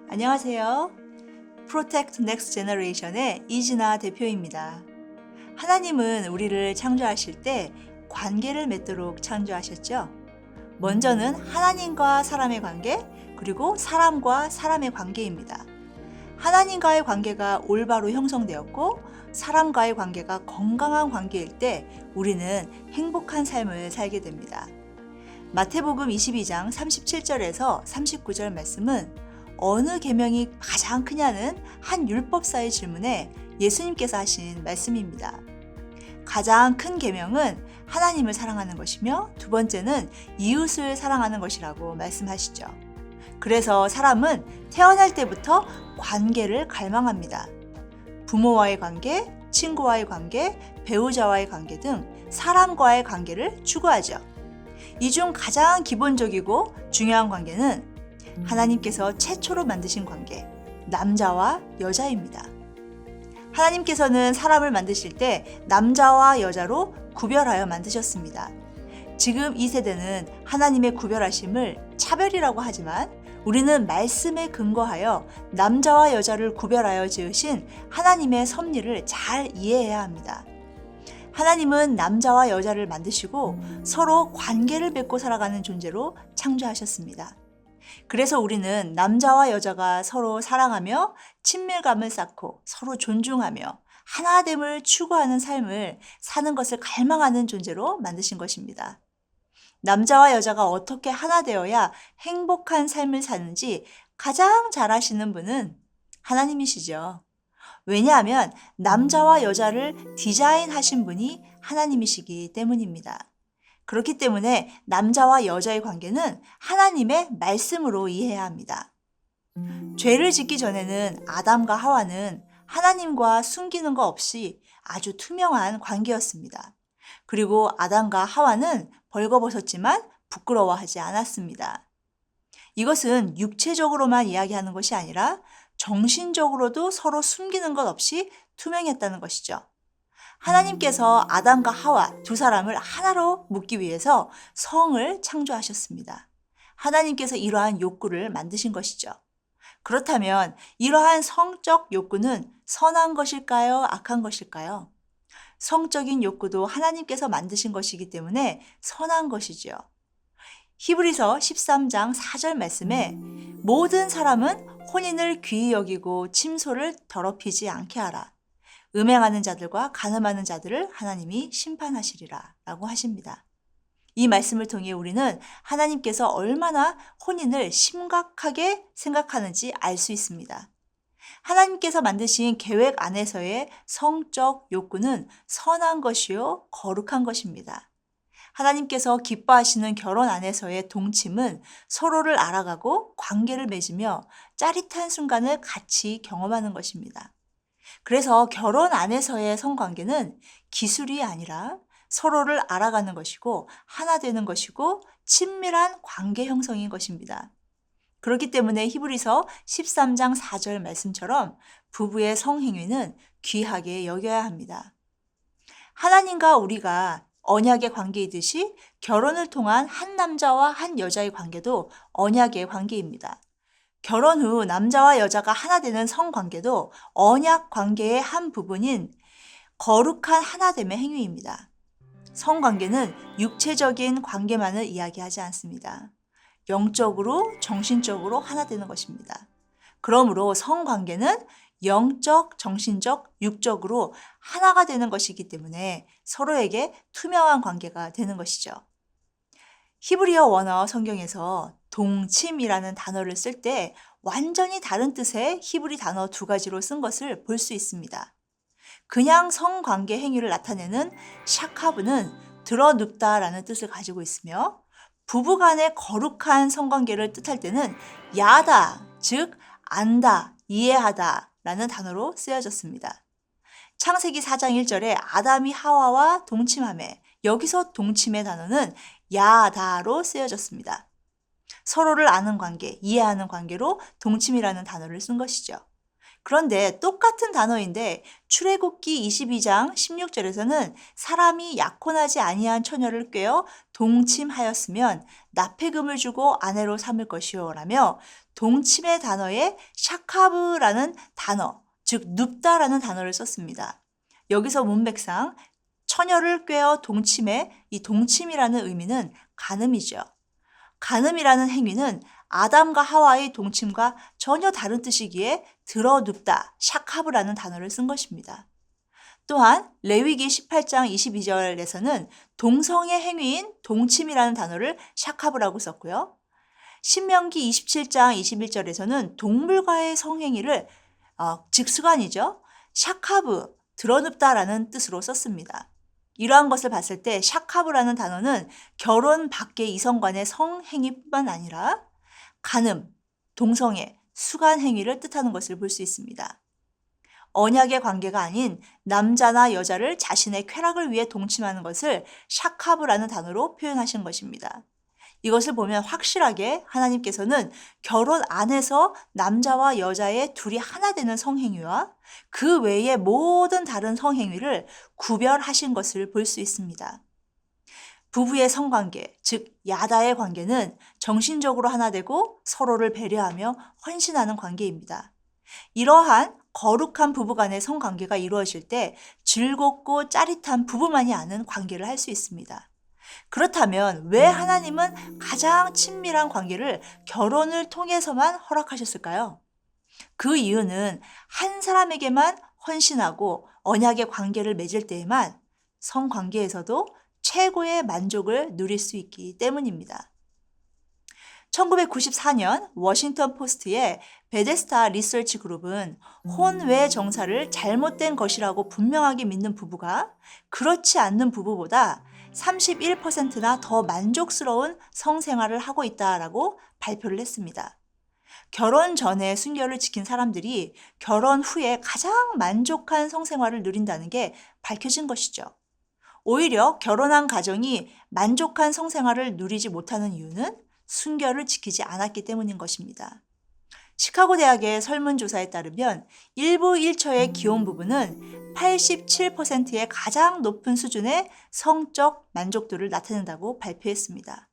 안녕하세요. Protect Next Generation의 이진아 대표입니다. 하나님은 우리를 창조하실 때 관계를 맺도록 창조하셨죠. 먼저는 하나님과 사람의 관계, 그리고 사람과 사람의 관계입니다. 하나님과의 관계가 올바로 형성되었고 사람과의 관계가 건강한 관계일 때 우리는 행복한 삶을 살게 됩니다. 마태복음 22장 37절에서 39절 말씀은 어느 계명이 가장 크냐는 한 율법사의 질문에 예수님께서 하신 말씀입니다. 가장 큰 계명은 하나님을 사랑하는 것이며 두 번째는 이웃을 사랑하는 것이라고 말씀하시죠. 그래서 사람은 태어날 때부터 관계를 갈망합니다. 부모와의 관계, 친구와의 관계, 배우자와의 관계 등 사람과의 관계를 추구하죠. 이 중 가장 기본적이고 중요한 관계는 하나님께서 최초로 만드신 관계, 남자와 여자입니다. 하나님께서는 사람을 만드실 때 남자와 여자로 구별하여 만드셨습니다. 지금 이 세대는 하나님의 구별하심을 차별이라고 하지만 우리는 말씀에 근거하여 남자와 여자를 구별하여 지으신 하나님의 섭리를 잘 이해해야 합니다. 하나님은 남자와 여자를 만드시고 서로 관계를 맺고 살아가는 존재로 창조하셨습니다. 그래서 우리는 남자와 여자가 서로 사랑하며 친밀감을 쌓고 서로 존중하며 하나됨을 추구하는 삶을 사는 것을 갈망하는 존재로 만드신 것입니다. 남자와 여자가 어떻게 하나 되어야 행복한 삶을 사는지 가장 잘 아시는 분은 하나님이시죠. 왜냐하면 남자와 여자를 디자인하신 분이 하나님이시기 때문입니다. 그렇기 때문에 남자와 여자의 관계는 하나님의 말씀으로 이해해야 합니다. 죄를 짓기 전에는 아담과 하와는 하나님과 숨기는 거 없이 아주 투명한 관계였습니다. 그리고 아담과 하와는 벌거벗었지만 부끄러워하지 않았습니다. 이것은 육체적으로만 이야기하는 것이 아니라 정신적으로도 서로 숨기는 것 없이 투명했다는 것이죠. 하나님께서 아담과 하와 두 사람을 하나로 묶기 위해서 성을 창조하셨습니다. 하나님께서 이러한 욕구를 만드신 것이죠. 그렇다면 이러한 성적 욕구는 선한 것일까요? 악한 것일까요? 성적인 욕구도 하나님께서 만드신 것이기 때문에 선한 것이지요. 히브리서 13장 4절 말씀에 모든 사람은 혼인을 귀히 여기고 침소를 더럽히지 않게 하라. 음행하는 자들과 간음하는 자들을 하나님이 심판하시리라 라고 하십니다. 이 말씀을 통해 우리는 하나님께서 얼마나 혼인을 심각하게 생각하는지 알 수 있습니다. 하나님께서 만드신 계획 안에서의 성적 욕구는 선한 것이요 거룩한 것입니다. 하나님께서 기뻐하시는 결혼 안에서의 동침은 서로를 알아가고 관계를 맺으며 짜릿한 순간을 같이 경험하는 것입니다. 그래서 결혼 안에서의 성관계는 기술이 아니라 서로를 알아가는 것이고 하나 되는 것이고 친밀한 관계 형성인 것입니다. 그렇기 때문에 히브리서 13장 4절 말씀처럼 부부의 성행위는 귀하게 여겨야 합니다. 하나님과 우리가 언약의 관계이듯이 결혼을 통한 한 남자와 한 여자의 관계도 언약의 관계입니다. 결혼 후 남자와 여자가 하나 되는 성관계도 언약 관계의 한 부분인 거룩한 하나됨의 행위입니다. 성관계는 육체적인 관계만을 이야기하지 않습니다. 영적으로, 정신적으로 하나 되는 것입니다. 그러므로 성관계는 영적, 정신적, 육적으로 하나가 되는 것이기 때문에 서로에게 투명한 관계가 되는 것이죠. 히브리어 원어 성경에서 동침이라는 단어를 쓸 때 완전히 다른 뜻의 히브리 단어 두 가지로 쓴 것을 볼 수 있습니다. 그냥 성관계 행위를 나타내는 샤카브는 드러눕다라는 뜻을 가지고 있으며 부부간의 거룩한 성관계를 뜻할 때는 야다, 즉 안다, 이해하다 라는 단어로 쓰여졌습니다. 창세기 4장 1절에 아담이 하와와 동침하매 여기서 동침의 단어는 야다로 쓰여졌습니다. 서로를 아는 관계, 이해하는 관계로 동침이라는 단어를 쓴 것이죠. 그런데 똑같은 단어인데 출애굽기 22장 16절에서는 사람이 약혼하지 아니한 처녀를 꾀어 동침하였으면 납폐금을 주고 아내로 삼을 것이요 라며 동침의 단어에 샤카브라는 단어, 즉 눕다라는 단어를 썼습니다. 여기서 문맥상 처녀를 꾀어 동침해 이 동침이라는 의미는 간음이죠. 간음이라는 행위는 아담과 하와의 동침과 전혀 다른 뜻이기에 들어눕다, 샤카브라는 단어를 쓴 것입니다. 또한 레위기 18장 22절에서는 동성의 행위인 동침이라는 단어를 샤카브라고 썼고요. 신명기 27장 21절에서는 동물과의 성행위를 즉 수간이죠. 샤카브, 드러눕다라는 뜻으로 썼습니다. 이러한 것을 봤을 때 샤카브라는 단어는 결혼 밖의 이성 간의 성행위뿐만 아니라 간음, 동성애, 수간 행위를 뜻하는 것을 볼 수 있습니다. 언약의 관계가 아닌 남자나 여자를 자신의 쾌락을 위해 동침하는 것을 샤카브라는 단어로 표현하신 것입니다. 이것을 보면 확실하게 하나님께서는 결혼 안에서 남자와 여자의 둘이 하나 되는 성행위와 그 외의 모든 다른 성행위를 구별하신 것을 볼 수 있습니다. 부부의 성관계, 즉 야다의 관계는 정신적으로 하나 되고 서로를 배려하며 헌신하는 관계입니다. 이러한 거룩한 부부간의 성관계가 이루어질 때 즐겁고 짜릿한 부부만이 아는 관계를 할 수 있습니다. 그렇다면 왜 하나님은 가장 친밀한 관계를 결혼을 통해서만 허락하셨을까요? 그 이유는 한 사람에게만 헌신하고 언약의 관계를 맺을 때에만 성관계에서도 최고의 만족을 누릴 수 있기 때문입니다. 1994년 워싱턴 포스트의 베데스다 리서치 그룹은 혼외 정사를 잘못된 것이라고 분명하게 믿는 부부가 그렇지 않는 부부보다 31%나 더 만족스러운 성생활을 하고 있다라고 발표를 했습니다. 결혼 전에 순결을 지킨 사람들이 결혼 후에 가장 만족한 성생활을 누린다는 게 밝혀진 것이죠. 오히려 결혼한 가정이 만족한 성생활을 누리지 못하는 이유는 순결을 지키지 않았기 때문인 것입니다. 시카고 대학의 설문조사에 따르면 일부 1처의 기혼 부부는 87%의 가장 높은 수준의 성적 만족도를 나타낸다고 발표했습니다.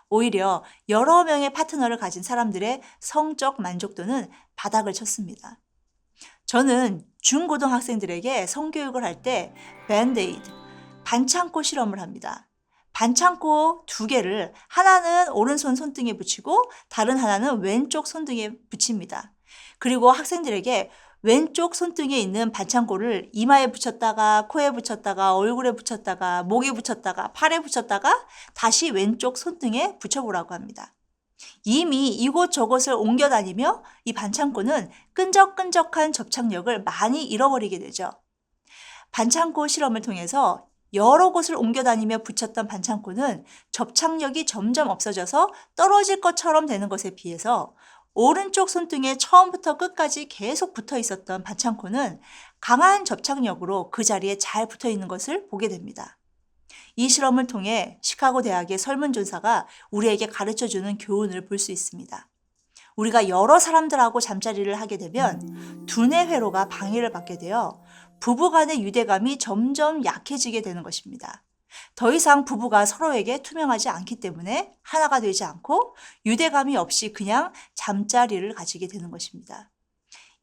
오히려 여러 명의 파트너를 가진 사람들의 성적 만족도는 바닥을 쳤습니다. 저는 중고등학생들에게 성교육을 할 때 밴드에이드, 반창고 실험을 합니다. 반창고 2개를 하나는 오른손 손등에 붙이고 다른 하나는 왼쪽 손등에 붙입니다. 그리고 학생들에게 왼쪽 손등에 있는 반창고를 이마에 붙였다가 코에 붙였다가 얼굴에 붙였다가 목에 붙였다가 팔에 붙였다가 다시 왼쪽 손등에 붙여보라고 합니다. 이미 이곳저곳을 옮겨 다니며 이 반창고는 끈적끈적한 접착력을 많이 잃어버리게 되죠. 반창고 실험을 통해서 여러 곳을 옮겨 다니며 붙였던 반창고는 접착력이 점점 없어져서 떨어질 것처럼 되는 것에 비해서 오른쪽 손등에 처음부터 끝까지 계속 붙어 있었던 반창고는 강한 접착력으로 그 자리에 잘 붙어 있는 것을 보게 됩니다. 이 실험을 통해 시카고 대학의 설문조사가 우리에게 가르쳐주는 교훈을 볼 수 있습니다. 우리가 여러 사람들하고 잠자리를 하게 되면 두뇌 회로가 방해를 받게 되어 부부간의 유대감이 점점 약해지게 되는 것입니다. 더 이상 부부가 서로에게 투명하지 않기 때문에 하나가 되지 않고 유대감이 없이 그냥 잠자리를 가지게 되는 것입니다.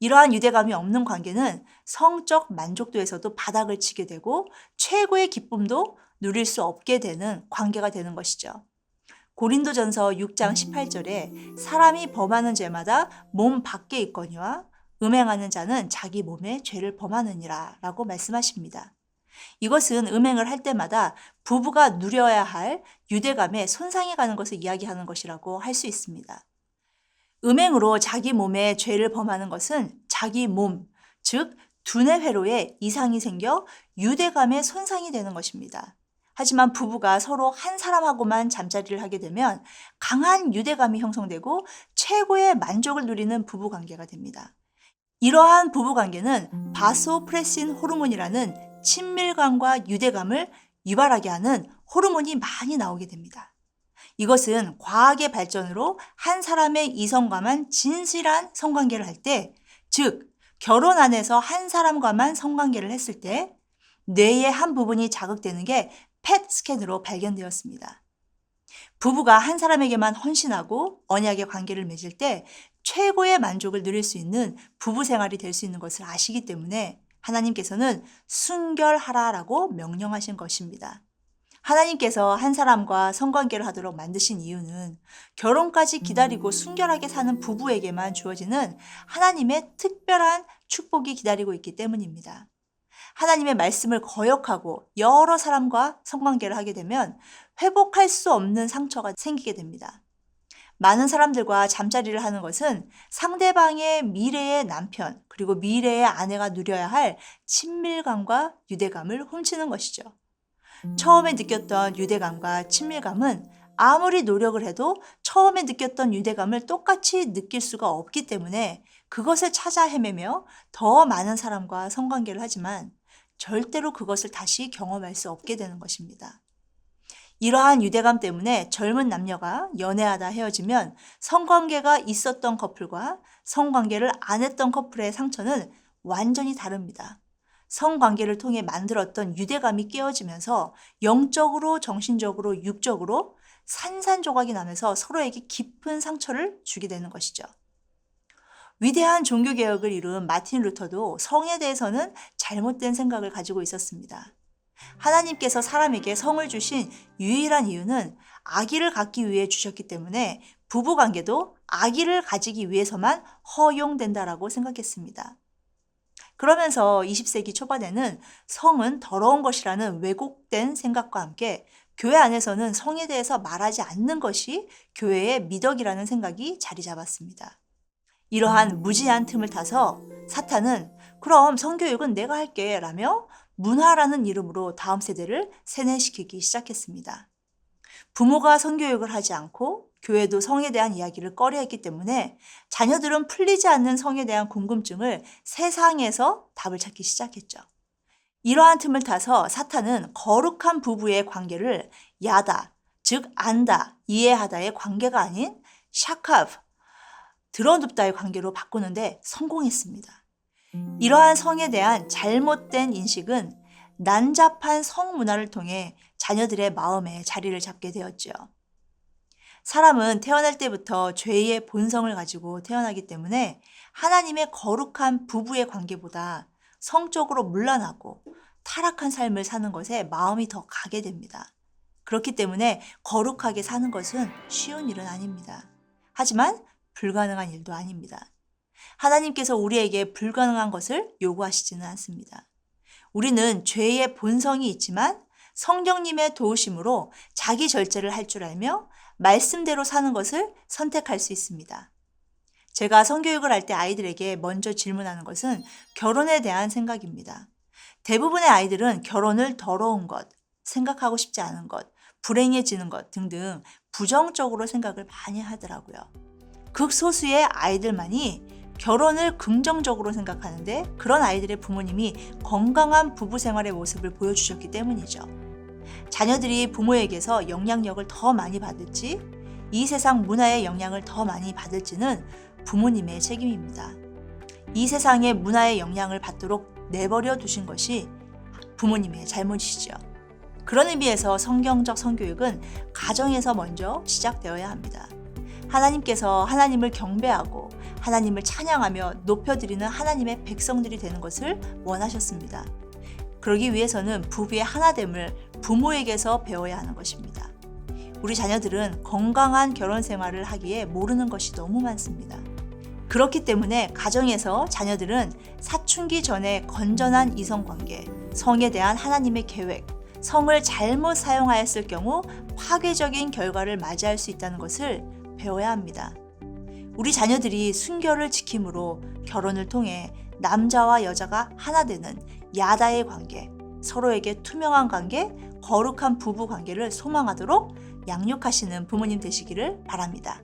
이러한 유대감이 없는 관계는 성적 만족도에서도 바닥을 치게 되고 최고의 기쁨도 누릴 수 없게 되는 관계가 되는 것이죠. 고린도전서 6장 18절에 사람이 범하는 죄마다 몸 밖에 있거니와 음행하는 자는 자기 몸에 죄를 범하느니라 라고 말씀하십니다. 이것은 음행을 할 때마다 부부가 누려야 할 유대감에 손상이 가는 것을 이야기하는 것이라고 할 수 있습니다. 음행으로 자기 몸에 죄를 범하는 것은 자기 몸, 즉 두뇌 회로에 이상이 생겨 유대감에 손상이 되는 것입니다. 하지만 부부가 서로 한 사람하고만 잠자리를 하게 되면 강한 유대감이 형성되고 최고의 만족을 누리는 부부관계가 됩니다. 이러한 부부관계는 바소프레신 호르몬이라는 친밀감과 유대감을 유발하게 하는 호르몬이 많이 나오게 됩니다. 이것은 과학의 발전으로 한 사람의 이성과만 진실한 성관계를 할 때, 즉 결혼 안에서 한 사람과만 성관계를 했을 때 뇌의 한 부분이 자극되는 게 펫 스캔으로 발견되었습니다. 부부가 한 사람에게만 헌신하고 언약의 관계를 맺을 때 최고의 만족을 누릴 수 있는 부부 생활이 될 수 있는 것을 아시기 때문에 하나님께서는 순결하라라고 명령하신 것입니다. 하나님께서 한 사람과 성관계를 하도록 만드신 이유는 결혼까지 기다리고 순결하게 사는 부부에게만 주어지는 하나님의 특별한 축복이 기다리고 있기 때문입니다. 하나님의 말씀을 거역하고 여러 사람과 성관계를 하게 되면 회복할 수 없는 상처가 생기게 됩니다. 많은 사람들과 잠자리를 하는 것은 상대방의 미래의 남편 그리고 미래의 아내가 누려야 할 친밀감과 유대감을 훔치는 것이죠. 처음에 느꼈던 유대감과 친밀감은 아무리 노력을 해도 처음에 느꼈던 유대감을 똑같이 느낄 수가 없기 때문에 그것을 찾아 헤매며 더 많은 사람과 성관계를 하지만 절대로 그것을 다시 경험할 수 없게 되는 것입니다. 이러한 유대감 때문에 젊은 남녀가 연애하다 헤어지면 성관계가 있었던 커플과 성관계를 안 했던 커플의 상처는 완전히 다릅니다. 성관계를 통해 만들었던 유대감이 깨어지면서 영적으로, 정신적으로, 육적으로 산산조각이 나면서 서로에게 깊은 상처를 주게 되는 것이죠. 위대한 종교개혁을 이룬 마틴 루터도 성에 대해서는 잘못된 생각을 가지고 있었습니다. 하나님께서 사람에게 성을 주신 유일한 이유는 아기를 갖기 위해 주셨기 때문에 부부관계도 아기를 가지기 위해서만 허용된다라고 생각했습니다. 그러면서 20세기 초반에는 성은 더러운 것이라는 왜곡된 생각과 함께 교회 안에서는 성에 대해서 말하지 않는 것이 교회의 미덕이라는 생각이 자리 잡았습니다. 이러한 무지한 틈을 타서 사탄은 그럼 성교육은 내가 할게 라며 문화라는 이름으로 다음 세대를 세뇌시키기 시작했습니다. 부모가 성교육을 하지 않고 교회도 성에 대한 이야기를 꺼려했기 때문에 자녀들은 풀리지 않는 성에 대한 궁금증을 세상에서 답을 찾기 시작했죠. 이러한 틈을 타서 사탄은 거룩한 부부의 관계를 야다, 즉 안다, 이해하다의 관계가 아닌 샤카브, 드러눕다의 관계로 바꾸는데 성공했습니다. 이러한 성에 대한 잘못된 인식은 난잡한 성 문화를 통해 자녀들의 마음에 자리를 잡게 되었죠. 사람은 태어날 때부터 죄의 본성을 가지고 태어나기 때문에 하나님의 거룩한 부부의 관계보다 성적으로 문란하고 타락한 삶을 사는 것에 마음이 더 가게 됩니다. 그렇기 때문에 거룩하게 사는 것은 쉬운 일은 아닙니다. 하지만 불가능한 일도 아닙니다. 하나님께서 우리에게 불가능한 것을 요구하시지는 않습니다. 우리는 죄의 본성이 있지만 성령님의 도우심으로 자기 절제를 할 줄 알며 말씀대로 사는 것을 선택할 수 있습니다. 제가 성교육을 할 때 아이들에게 먼저 질문하는 것은 결혼에 대한 생각입니다. 대부분의 아이들은 결혼을 더러운 것, 생각하고 싶지 않은 것, 불행해지는 것 등등 부정적으로 생각을 많이 하더라고요. 극소수의 아이들만이 결혼을 긍정적으로 생각하는데 그런 아이들의 부모님이 건강한 부부 생활의 모습을 보여주셨기 때문이죠. 자녀들이 부모에게서 영향력을 더 많이 받을지, 이 세상 문화의 영향을 더 많이 받을지는 부모님의 책임입니다. 이 세상의 문화의 영향을 받도록 내버려 두신 것이 부모님의 잘못이죠. 그런 의미에서 성경적 성교육은 가정에서 먼저 시작되어야 합니다. 하나님께서 하나님을 경배하고 하나님을 찬양하며 높여드리는 하나님의 백성들이 되는 것을 원하셨습니다. 그러기 위해서는 부부의 하나됨을 부모에게서 배워야 하는 것입니다. 우리 자녀들은 건강한 결혼 생활을 하기에 모르는 것이 너무 많습니다. 그렇기 때문에 가정에서 자녀들은 사춘기 전에 건전한 이성관계, 성에 대한 하나님의 계획, 성을 잘못 사용하였을 경우 파괴적인 결과를 맞이할 수 있다는 것을 배워야 합니다. 우리 자녀들이 순결을 지킴으로 결혼을 통해 남자와 여자가 하나 되는 야다의 관계, 서로에게 투명한 관계, 거룩한 부부 관계를 소망하도록 양육하시는 부모님 되시기를 바랍니다.